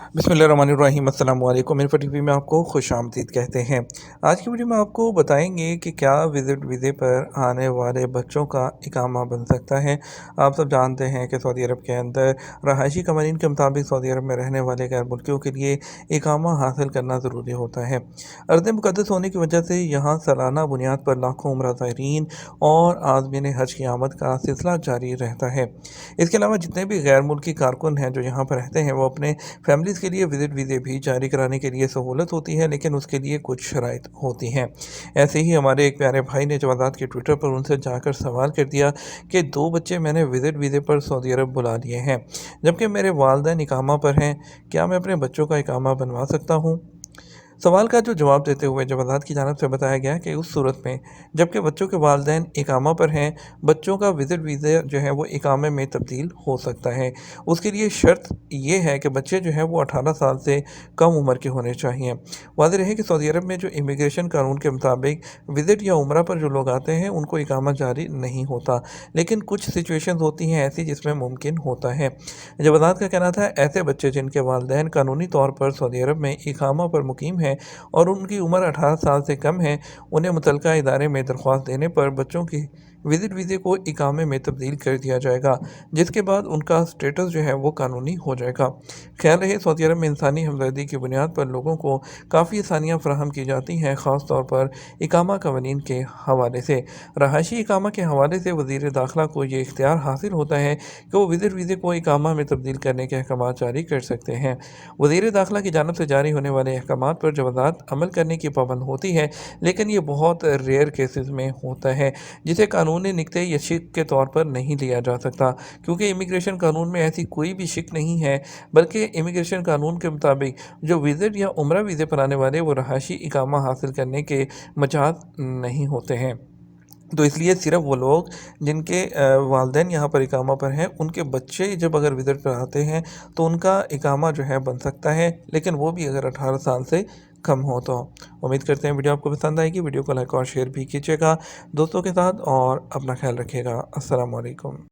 बिस्मिल्लाहिर्रहमानिर्रहीम। अस्सलाम वालेकुम। मेरे टीवी में आपको खुश आमदीद कहते हैं। आज की वीडियो में आपको बताएंगे कि क्या विज़िट वीज़े पर आने वाले बच्चों का इकामा बन सकता है। आप सब जानते हैं कि सऊदी अरब के अंदर रहायशी कवानीन के मुताबिक सऊदी अरब में रहने वाले गैर मुल्कियों के लिए इकामा हासिल करना ज़रूरी होता है। अर्ज़ मुक़द्दस होने की वजह से यहाँ सालाना बुनियाद पर लाखों उम्रा ज़ायरीन और आज़मीन हज की आमद का सिलसिला जारी रहता है। इसके अलावा जितने भी गैर मुल्की कारकुन हैं जो यहाँ पर रहते हैं, वो अपने फैमिलीज़ के लिए विज़िट वीज़े भी जारी कराने के लिए सहूलत होती है, लेकिन उसके लिए कुछ शराइत होती हैं। ऐसे ही हमारे एक प्यारे भाई ने जवादात के ट्विटर पर उनसे जाकर सवाल कर दिया कि 2 बच्चे मैंने विज़िट वीज़े पर सऊदी अरब बुला लिए हैं, जबकि मेरे वालिदैन इकामा पर हैं, क्या मैं अपने बच्चों का इकामा बनवा सकता हूँ? सवाल का जो जवाब देते हुए जवादात की जानिब से बताया गया कि उस सूरत में जबकि बच्चों के वालिदैन इकामा पर हैं, बच्चों का विज़िट वीज़ा जो है वो इकामे में तब्दील हो सकता है। उसके लिए शर्त ये है कि बच्चे जो हैं वो 18 साल से कम उम्र के होने चाहिए। वाज़ेह रहे कि सऊदी अरब में जो इमिग्रेशन कानून के मुताबिक विज़िट या उम्रा पर जो लोग आते हैं उनको इकामा जारी नहीं होता, लेकिन कुछ सिचुएशंस होती हैं ऐसी जिसमें मुमकिन होता है। जवादात का कहना था ऐसे बच्चे जिनके वालिदैन कानूनी तौर पर सऊदी अरब में इकामा पर मुकीम हैं और उनकी उम्र 18 साल से कम है, उन्हें मुतलका इदारे में दरख्वास्त देने पर बच्चों की विज़िट वीज़े को इकामे में तब्दील कर दिया जाएगा, जिसके बाद उनका स्टेटस जो है वो कानूनी हो जाएगा। ख्याल रहे सऊदी अरब में इंसानी हमदर्दी की बुनियाद पर लोगों को काफ़ी आसानियाँ फ़राहम की जाती हैं, ख़ास तौर पर इकामा कवानीन के हवाले से। रहायशी इकामा के हवाले से वज़ीर दाखिला को ये इख्तियार हासिल होता है कि वो विज़िट वीज़े को इकामा में तब्दील करने के अहकाम जारी कर सकते हैं। वज़ीर दाखिला की जानिब से जारी होने वाले अहकामात पर जवादात अमल करने की पाबंद होती है, लेकिन ये बहुत रेयर केसेस में होता है, जिसे कानूनी निक्ते या शिक के तौर पर नहीं लिया जा सकता, क्योंकि इमिग्रेशन कानून में ऐसी कोई भी शिक नहीं है, बल्कि इमिग्रेशन कानून के मुताबिक जो विज़िट या उम्रा वीज़े पर आने वाले वो रहायशी इकामा हासिल करने के मजाज नहीं होते हैं। तो इसलिए सिर्फ़ वो लोग जिनके वालिदैन यहाँ पर इकामा पर हैं, उनके बच्चे जब अगर विज़िट पर आते हैं तो उनका इकामा जो है बन सकता है, लेकिन वो भी अगर 18 साल से कम हो तो। उम्मीद करते हैं वीडियो आपको पसंद आएगी। वीडियो को लाइक और शेयर भी कीजिएगा दोस्तों के साथ और अपना ख्याल रखिएगा। अस्सलाम वालेकुम।